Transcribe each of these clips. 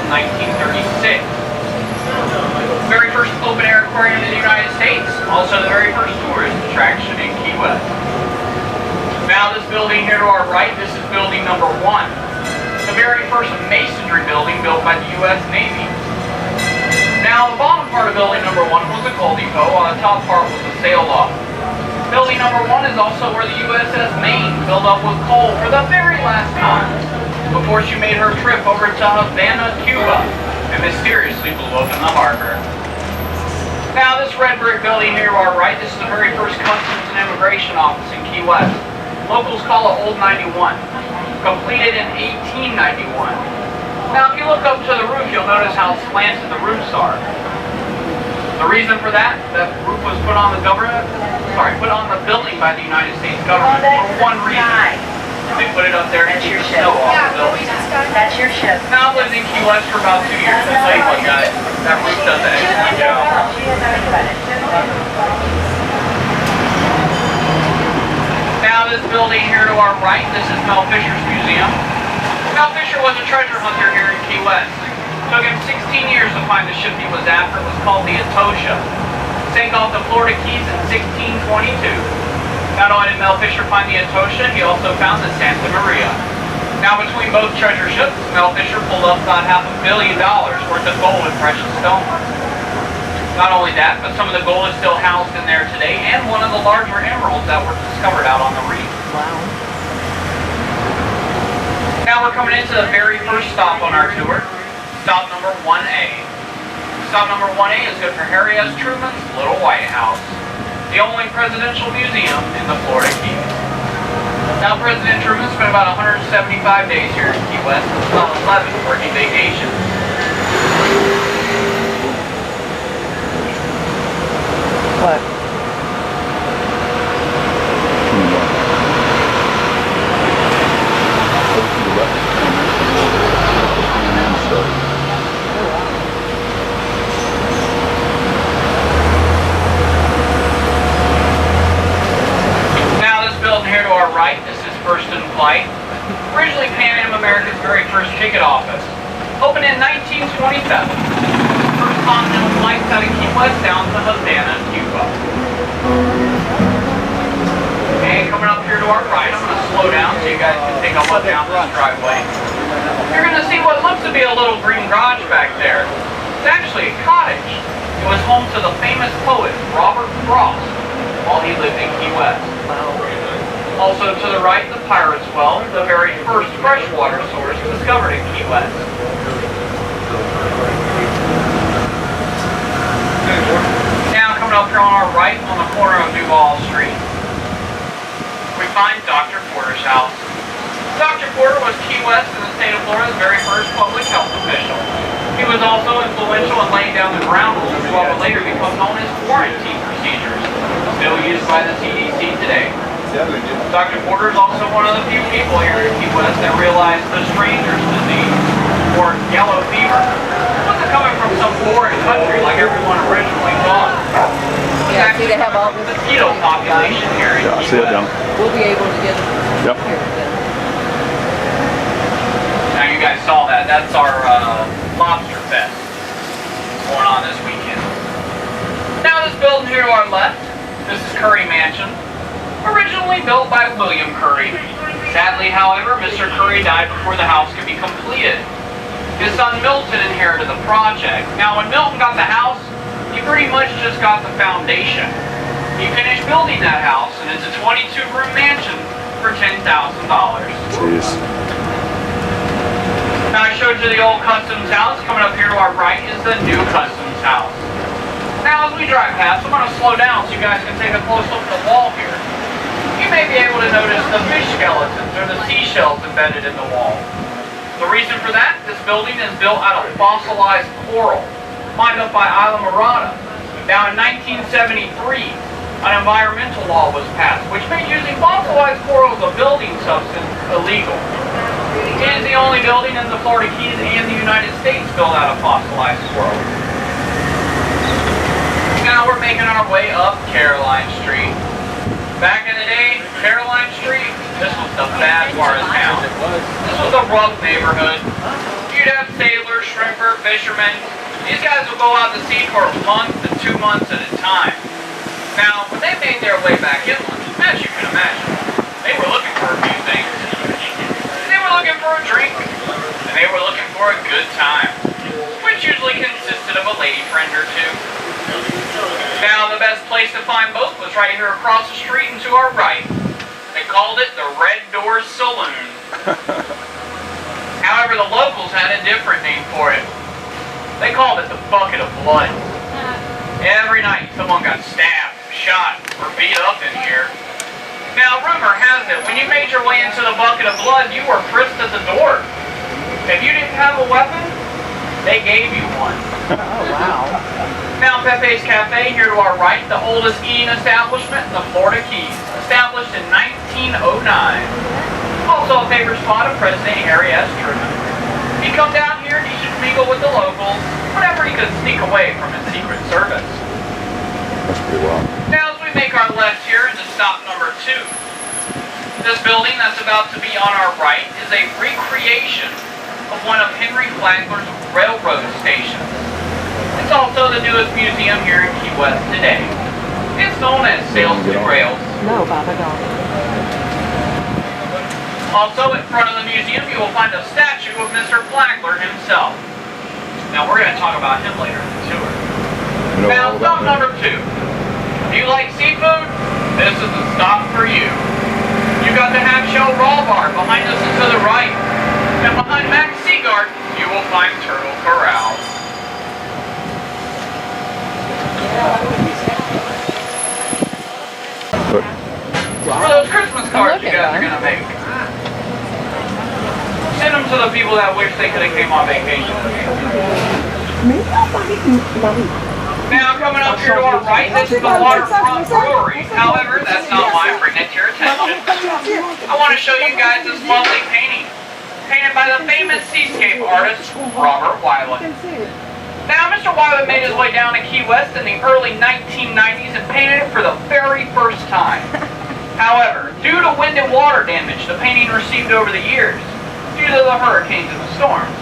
in 1936. The very first open-air aquarium in the United States, also the very first tourist attraction in Key West. Now this building here to our right, this is building number 1. The very first masonry building built by the U.S. Navy. Now the bottom part of building number 1 was a coal depot, while the top part was a sail loft. Building number 1 is also where the USS Maine filled up with coal for the very last time, before she made her trip over to Havana, Cuba, and mysteriously blew up in the harbor. Now this red brick building here to our right, this is the very first Customs and Immigration office in Key West. Locals call it Old 91. Completed in 1891. Now if you look up to the roof, you'll notice how slanted the roofs are. The reason for that roof was put on the building by the United States government for one reason. They put it up there to keep the snow off the building. That's your ship. Now I've lived in Key West for about 2 years. I'll tell you what, guys, that roof does an excellent job. Now this building here to our right, this is Mel Fisher's museum. Mel Fisher was a treasure hunter here in Key West. It took him 16 years to find the ship he was after. It was called the Etosha. Sank off the Florida Keys in 1622. Not only did Mel Fisher find the Etosha, he also found the Santa Maria. Now between both treasure ships, Mel Fisher pulled up about $500 million worth of gold and precious stones. Not only that, but some of the gold is still housed in there today, and one of the larger emeralds that were discovered out on the reef. Wow. Now we're coming into the very first stop on our tour, stop number 1A. Stop number 1A is good for Harry S. Truman's Little White House, the only presidential museum in the Florida Keys. Now President Truman spent about 175 days here in Key West, and about 11 working vacations. What? Now this building here to our right, this is First in Flight. Originally Pan Am America's very first ticket office. Opened in 1927. First continental flights out of Key West down to Havana, Cuba. And coming up here to our right, I'm going to slow down so you guys can take a look down this driveway. You're going to see what looks to be a little green garage back there. It's actually a cottage. It was home to the famous poet Robert Frost while he lived in Key West. Also to the right, the Pirate's Well, the very first freshwater source discovered in Key West. Now coming up here on our right, on the corner of Duval Street, we find Dr. Porter's house. Dr. Porter was Key West in the state of Florida's very first public health official. He was also influential in laying down the ground rules for what would later become known as quarantine procedures, still used by the CDC today. Dr. Porter is also one of the few people here in Key West that realized the stranger's disease, or yellow fever, wasn't coming from some foreign country like everyone originally thought. Yeah, see, they have all this mosquito population here in Key West. We'll be able to get it Yep. here then. Now you guys saw that. That's our Lobsterfest going on this weekend. Now this building here to our left, this is Curry Mansion. Originally built by William Curry. Sadly, however, Mr. Curry died before the house could be completed. His son Milton inherited the project. Now when Milton got the house, he pretty much just got the foundation. He finished building that house, and it's a 22-room mansion for $10,000. Jeez. Now I showed you the old Customs house. Coming up here to our right is the new Customs house. Now as we drive past, I'm going to slow down so you guys can take a close look at the wall here. You may be able to notice the fish skeletons or the seashells embedded in the wall. The reason for that, this building is built out of fossilized coral, mined up by Isla Morada. Now in 1973, an environmental law was passed, which made using fossilized coral as a building substance illegal. It is the only building in the Florida Keys and the United States built out of fossilized coral. Now we're making our way up Caroline Street. Back in the day, Caroline Street, this was the bad part of town. This was a rough neighborhood. You You'd have sailors, shrimper, fishermen. These guys will go out to sea for a month to 2 months at a time. Now, when they made their way back inland, as you can imagine, they were looking for a few things. They were looking for a drink, and they were looking for a good time, which usually consisted of a lady friend or two. Now, the best place to find both was right here across the street and to our right. They called it the Red Door Saloon. However, the locals had a different name for it. They called it the Bucket of Blood. Every night, someone got stabbed, shot, or beat up in here. Now, rumor has it, when you made your way into the Bucket of Blood, you were frisked at the door. If you didn't have a weapon, they gave you one. Oh, wow. Now, Pepe's Cafe, here to our right, the oldest eating establishment in the Florida Keys, established in 1909. Also a favorite spot of President Harry S. Truman. He'd come down here to eat and mingle with the locals whenever he could sneak away from his Secret Service. That's pretty wild. Now, as we make our left here into stop number 2, this building that's about to be on our right is a recreation of one of Henry Flagler's railroad stations. It's also the newest museum here in Key West today. It's known as Sails to Rails. No, Papa, don't. Also, in front of the museum, you will find a statue of Mr. Flagler himself. Now, we're going to talk about him later in the tour. Now, stop number 2. If you like seafood, this is the stop for you. You got the Half Shell Raw Bar behind us and to the right. And behind Max Seaguard, you will find Turtle Corral. For those Christmas cards you guys are going to make, send them to the people that wish they could have came on vacation. Now, coming up here to our right, this is the Waterfront Brewery. However, that's not why I'm bringing it to your attention. I want to show you guys this lovely painting, painted by the famous seascape artist, Robert Weiland. Now, Mr. Weiland made his way down to Key West in the early 1990s and painted it for the very first time. However, due to wind and water damage the painting received over the years, due to the hurricanes and the storms,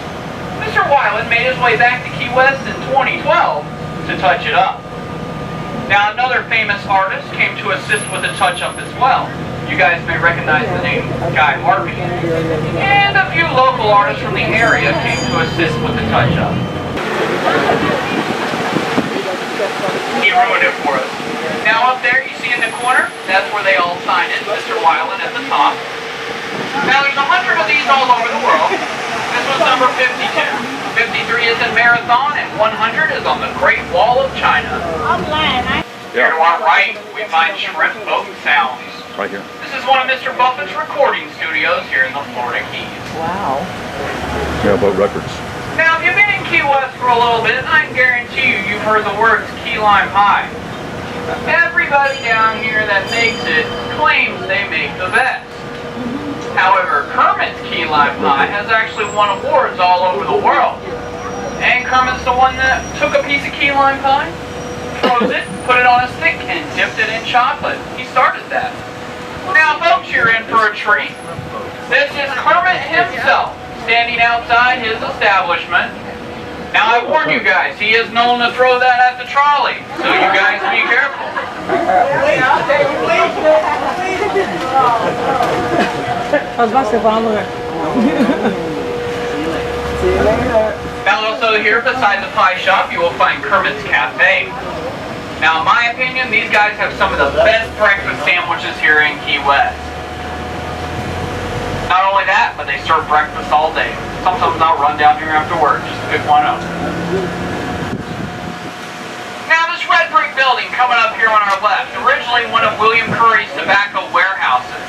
Mr. Weiland made his way back to Key West in 2012 to touch it up. Now, another famous artist came to assist with the touch-up as well. You guys may recognize the name Guy Harvey. And a few local artists from the area came to assist with the touch-up. He ruined it for us. Now up there, you see in the corner, that's where they all signed it, Mr. Weiland at the top. Now there's 100 of these all over the world. This was number 52. 53 is in Marathon, and 100 is on the Great Wall of China. Here to our right, we find Shrimp Boat Sounds. Right here. This is one of Mr. Buffett's recording studios here in the Florida Keys. Wow. Yeah, boat records. Now, if you've been in Key West for a little bit, I guarantee you've heard the words key lime pie. Everybody down here that makes it claims they make the best. However, Kermit's key lime pie has actually won awards all over the world. And Kermit's the one that took a piece of key lime pie, froze it, put it on a stick, and dipped it in chocolate. He started that. Now, folks, you're in for a treat. This is Kermit himself, standing outside his establishment. Now, I warn you guys, he is known to throw that at the trolley, so you guys be careful. Now, also here, beside the pie shop, you will find Kermit's Cafe. Now, in my opinion, these guys have some of the best breakfast sandwiches here in Key West. Not only that, but they serve breakfast all day. Sometimes I'll run down here after work just to pick one up. Now, this red brick building coming up here on our left, originally one of William Curry's tobacco warehouses.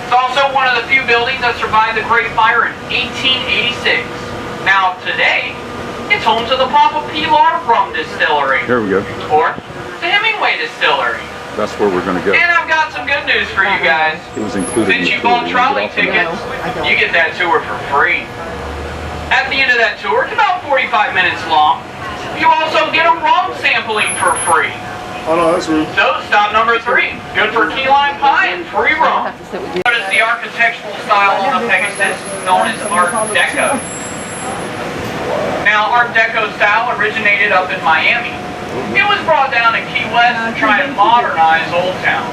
It's also one of the few buildings that survived the Great Fire in 1886. Now, today, it's home to the Papa Pilar Rum Distillery. Here we go. Or the Hemingway Distillery. That's where we're going to go. And I've got some good news for you guys. It was included. Since you bought trolley tickets, you get that tour for free. At the end of that tour, it's about 45 minutes long. You also get a rum sampling for free. Oh no, that's rude. So, stop number 3. Good for key lime pie and free rum. Notice the architectural style on the Pegasus is known as Art Deco. Now, Art Deco style originated up in Miami. It was brought down to Key West to try and modernize Old Town.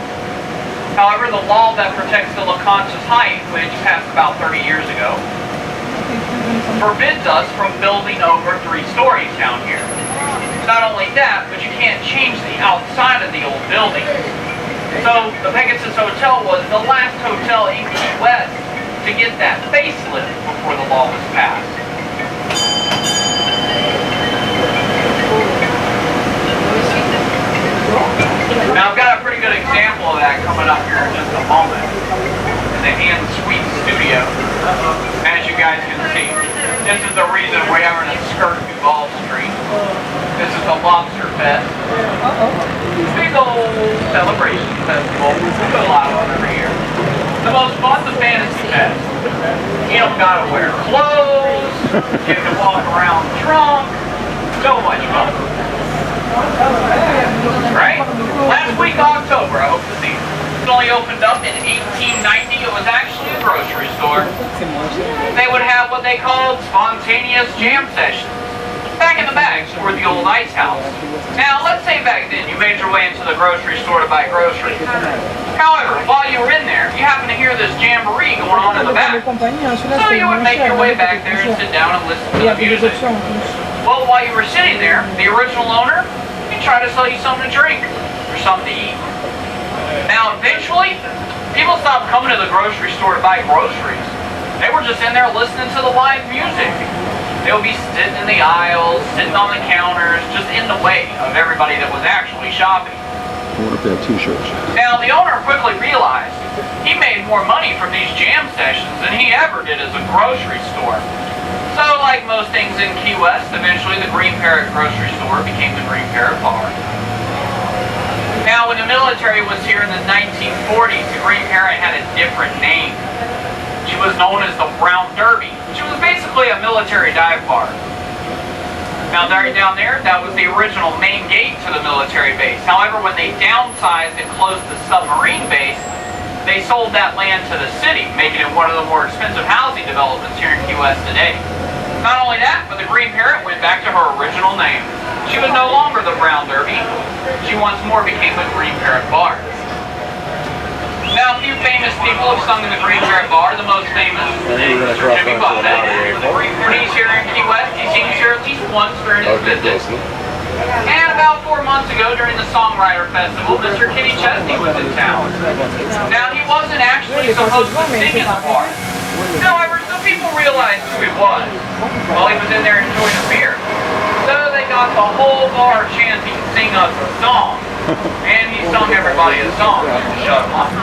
However, the law that protects the La Concha's height, which passed about 30 years ago, forbids us from building over 3 stories down here. Not only that, but you can't change the outside of the old building. So the Pegasus Hotel was the last hotel in Key West to get that facelift before the law was passed. Now I've got a pretty good example of that coming up here in just a moment in the Hand Sweet Studio. As you guys can see, this is the reason we're having to skirt Duval Street. This is the Lobsterfest. Big old celebration festival. We do a lot of them every year. The most fun, the Fantasy Fest. You don't gotta wear clothes. You can walk around drunk. So much fun. Right? Last week, October, I hope to see you. It only opened up in 1890. It was actually a grocery store. They would have what they called spontaneous jam sessions. Back in the back were the old ice house. Now, let's say back then you made your way into the grocery store to buy groceries. However, while you were in there, you happened to hear this jamboree going on in the back. So you would make your way back there and sit down and listen to the music. Well, while you were sitting there, the original owner, he tried to sell you something to drink or something to eat. Now, eventually, people stopped coming to the grocery store to buy groceries. They were just in there listening to the live music. They would be sitting in the aisles, sitting on the counters, just in the way of everybody that was actually shopping. I wonder if they have t-shirts. Now, the owner quickly realized he made more money from these jam sessions than he ever did as a grocery store. So, like most things in Key West, eventually the Green Parrot grocery store became the Green Parrot bar. Now, when the military was here in the 1940s, the Green Parrot had a different name. She was known as the Brown Derby. She was basically a military dive bar. Now, right down there, that was the original main gate to the military base. However, when they downsized and closed the submarine base, they sold that land to the city, making it one of the more expensive housing developments here in Key West today. Not only that, but the Green Parrot went back to her original name. She was no longer the Brown Derby. She once more became the Green Parrot Bar. Now, a few famous people have sung in the Green Parrot Bar. The most famous is Mr. Jimmy Buffett. When he's here in Key West, he sings here at least once during his visit. And about 4 months ago, during the Songwriter Festival, Mr. Kenny Chesney was in town. Now, he wasn't actually supposed to sing in the bar. However, some people realized who he was while he was in there enjoying a beer. So they got the whole bar chanting, "Sing us a song." And he sung everybody a song to shut him up.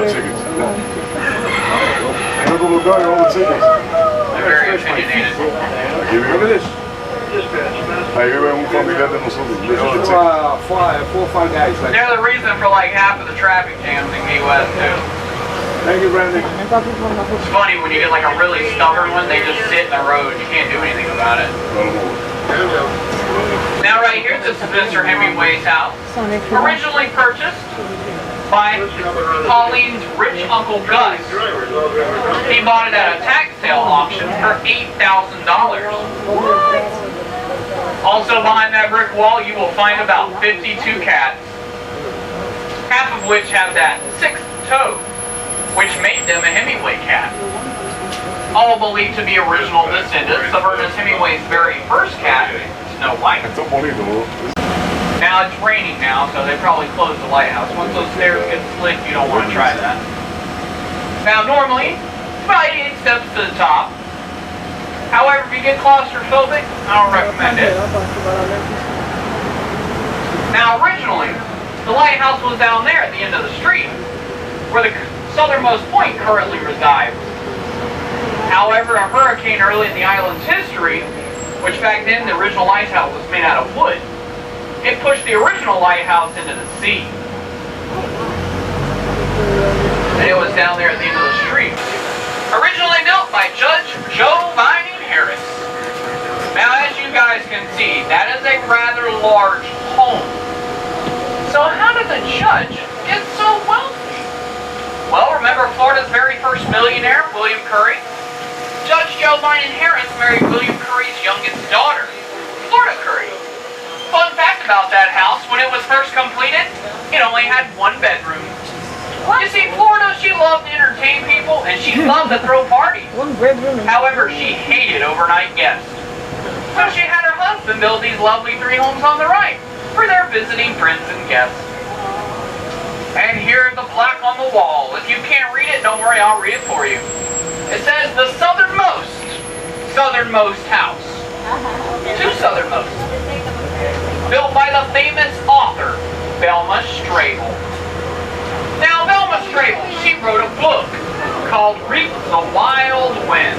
Tickets. Look at the guy, all the tickets. They're very opinionated. Look at this. Ahí vive un familiar de nosotros. Four or five guys. Like, They're the reason for like half of the traffic jams in Key West too. thank you, Brandon. It's funny when you get like a really stubborn one, they just sit in the road. You can't do anything about it. Now right here, this is Mr. Hemingway's house. Originally purchased by Pauline's rich Uncle Gus. He bought it at a tax sale auction for $8,000. Also behind that brick wall, you will find about 52 cats, half of which have that 6th toe, which made them a Hemingway cat. All believed to be original descendants of Ernest Hemingway's very first cat, Snow White. Now it's raining now, so they probably closed the lighthouse. Once those stairs get slick, you don't want to try that. Now normally, it's about 88 steps to the top. However, if you get claustrophobic, I don't recommend it. Now originally, the lighthouse was down there at the end of the street, where the southernmost point currently resides. However, a hurricane early in the island's history, which back then the original lighthouse was made out of wood, it pushed the original lighthouse into the sea. And it was down there at the end of the street. Originally built by Judge Joe Vining Harris. Now, as you guys can see, that is a rather large home. So how did the judge get so wealthy? Well, remember Or Florida's very first millionaire, William Curry. Judge Joe Biden Harris married William Curry's youngest daughter, Florida Curry. Fun fact about that house, when it was first completed, it only had 1 bedroom. You see, Florida, she loved to entertain people, and she loved to throw parties. 1 bedroom. However, she hated overnight guests. So she had her husband build these lovely 3 homes on the right for their visiting friends and guests. And here's the plaque on the wall. If you can't read it, don't worry, I'll read it for you. It says the southernmost house. 2 southernmost. Built by the famous author, Velma Strable. Now, Velma Strable, she wrote a book called Reap the Wild Wind.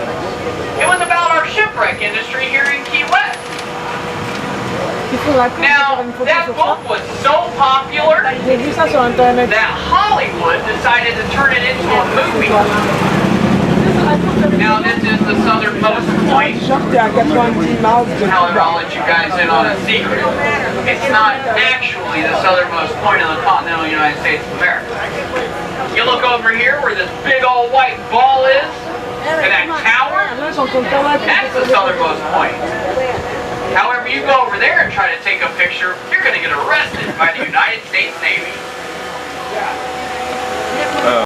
It was about our shipwreck industry here in Key West. Now, that book was so popular that Hollywood decided to turn it into a movie. Now, this is the southernmost point. However, I'll let you guys in on a secret. It's not actually the southernmost point of the continental United States of America. You look over here where this big old white ball is, and that tower, that's the southernmost point. However, you go over there and try to take a picture, you're going to get arrested by the United States Navy.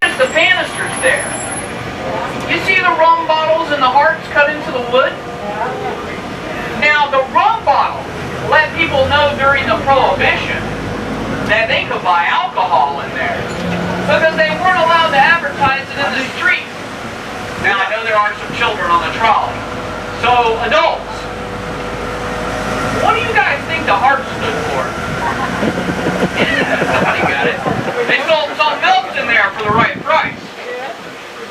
There's the banisters there. You see the rum bottles and the hearts cut into the wood? Now, the rum bottle let people know during the Prohibition that they could buy alcohol in there because they weren't allowed to advertise it in the street. Now, I know there are some children on the trolley. So, adults, what do you guys think the heart stood for? Yeah, somebody got it. They sold some milk in there for the right price.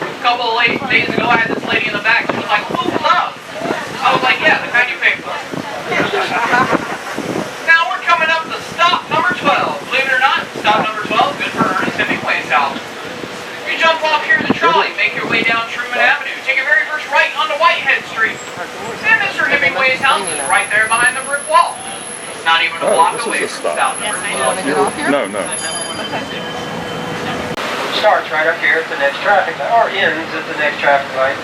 A couple of days ago, I had this lady in the back. She was like, "Ooh, love." I was like, "Yeah, the kind you pay for." Now we're coming up to stop number 12. Believe it or not, stop number 12 is good for Ernest Hemingway's house. You jump off here in the trolley, make your way down Truman Avenue, take your very first right onto Whitehead Street. And Mr. Hemingway's house is right there behind the brick wall. It's not even a block away from stop number 12. No. Starts right up here at the next traffic light, or ends at the next traffic light.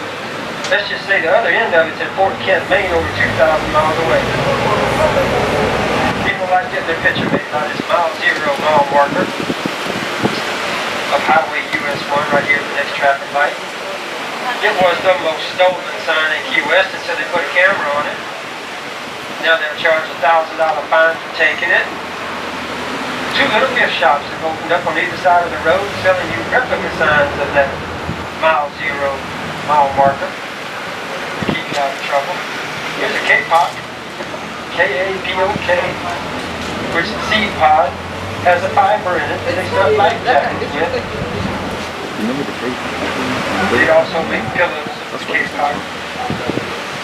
Let's just say the other end of it's in Fort Kent, Maine, over 2,000 miles away. People like getting their picture made by this mile marker of Highway US 1 right here at the next traffic light. It was the most stolen sign in Key West until they put a camera on it. Now they'll charge a $1,000 fine for taking it. 2 little gift shops have opened up on either side of the road selling you replica signs of that mile marker to keep you out of trouble. Here's a K-Pop, K-A-P-O-K, which the seed pod has a fiber in it that they start life jackets with. They also make pillows of K-Pop,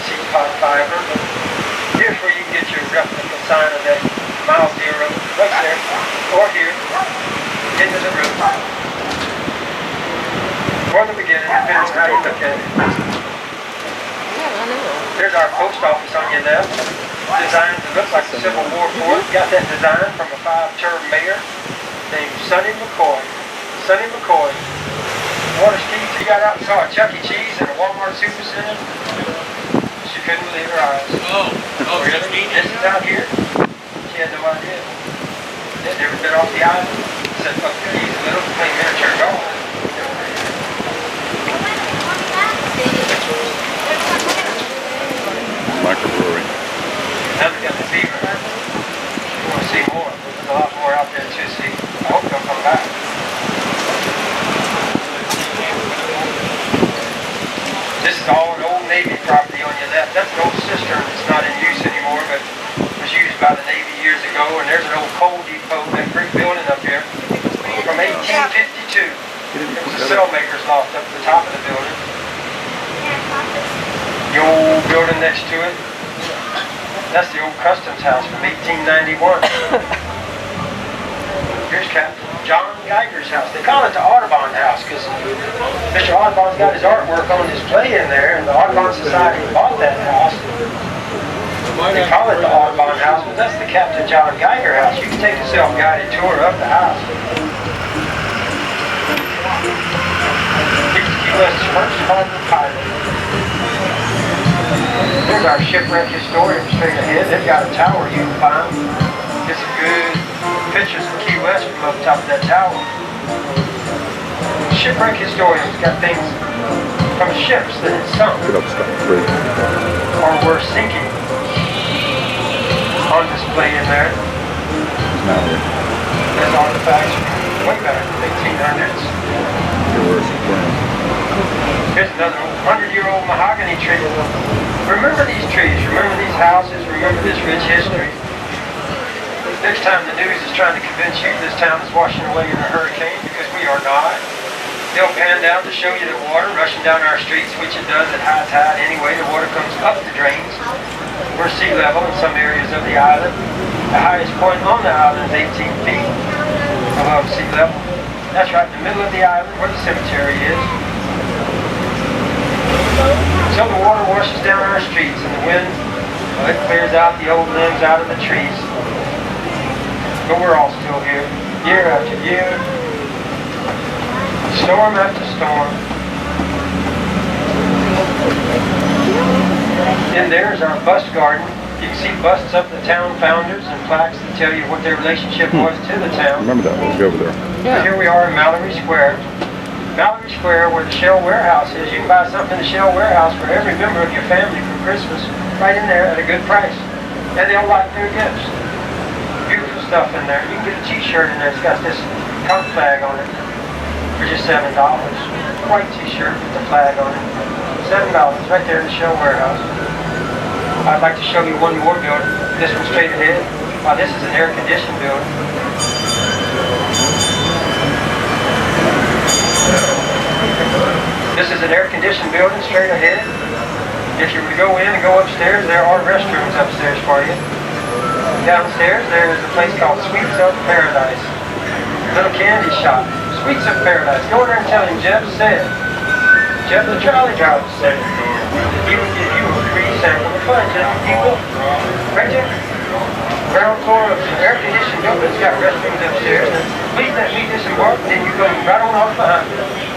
seed pod fiber. Here's where you can get your replica sign of that mile zero, right there, or here, into the roof. Or the beginning, depending on how you look at it. There's our post office on your left. Designed to look like the Civil War fort. Got that design from a 5-term mayor named Sonny McCoy. Sonny McCoy. Water Street, he got out and saw a Chuck E. Cheese and a Walmart Supercenter. She couldn't believe her eyes. Oh, really? This is out here. She had no idea. They'd never been off the island. Said, "Fuck these little plain miniature dogs." Microbrewery. Now we got the fever. You want to see more? There's a lot more out there to see. I hope they'll come back. This is all an old Navy property on your left. That's an old cistern that's not in use anymore, but was used by the Navy years ago. And there's an old coal depot, that brick building up here, from 1852. There was a sailmaker's loft up at the top of the building. The old building next to it, that's the old customs house from 1891. Here's Captain John Geiger's house. They call it the Audubon House because Mr. Audubon's got his artwork on display in there, and the Audubon Society bought that house. They call it the Audubon House, but that's the Captain John Geiger house. You can take a self-guided tour of the house. first harbor pilot. There's our shipwreck historian straight ahead. They've got a tower you can find. Get some good pictures of Key West from up top of that tower. Shipwreck historians got things from ships that had sunk or were sinking on display in there. There's artifacts from way back in the 1800s. Here's another 100-year-old mahogany tree. Remember these trees, remember these houses, remember this rich history. Next time the news is trying to convince you this town is washing away in a hurricane, because we are not. They'll pan down to show you the water rushing down our streets, which it does at high tide anyway. The water comes up the drains. We're sea level in some areas of the island. The highest point on the island is 18 feet above sea level. That's right in the middle of the island where the cemetery is. So the water washes down our streets, and the wind, well, it clears out the old limbs out of the trees. But we're all still here, year after year, storm after storm. And there's our bust garden. You can see busts of the town founders and plaques that tell you what their relationship was to the town. Remember that, let's go over there. Yeah. Here we are in Mallory Square. Mallory Square, where the Shell Warehouse is. You can buy something in the Shell Warehouse for every member of your family for Christmas, right in there at a good price. And they'll like their gifts. Beautiful stuff in there. You can get a t-shirt in there. It's got this Trump flag on it for just $7. White t-shirt with the flag on it. $7 right there in the Shell Warehouse. I'd like to show you one more building. This one straight ahead. Wow, this is an air-conditioned building. This is an air-conditioned building straight ahead. If you were to go in and go upstairs, there are restrooms upstairs for you. Downstairs, there is a place called Sweets of Paradise. Little candy shop. Sweets of Paradise. Go in there and tell him Jeff said. Jeff the trolley driver said. He will give you a free sample of fudge. He will. Right there. Ground floor of an air-conditioned building. It's got restrooms upstairs. Please let me disembark, then you go right on off behind me.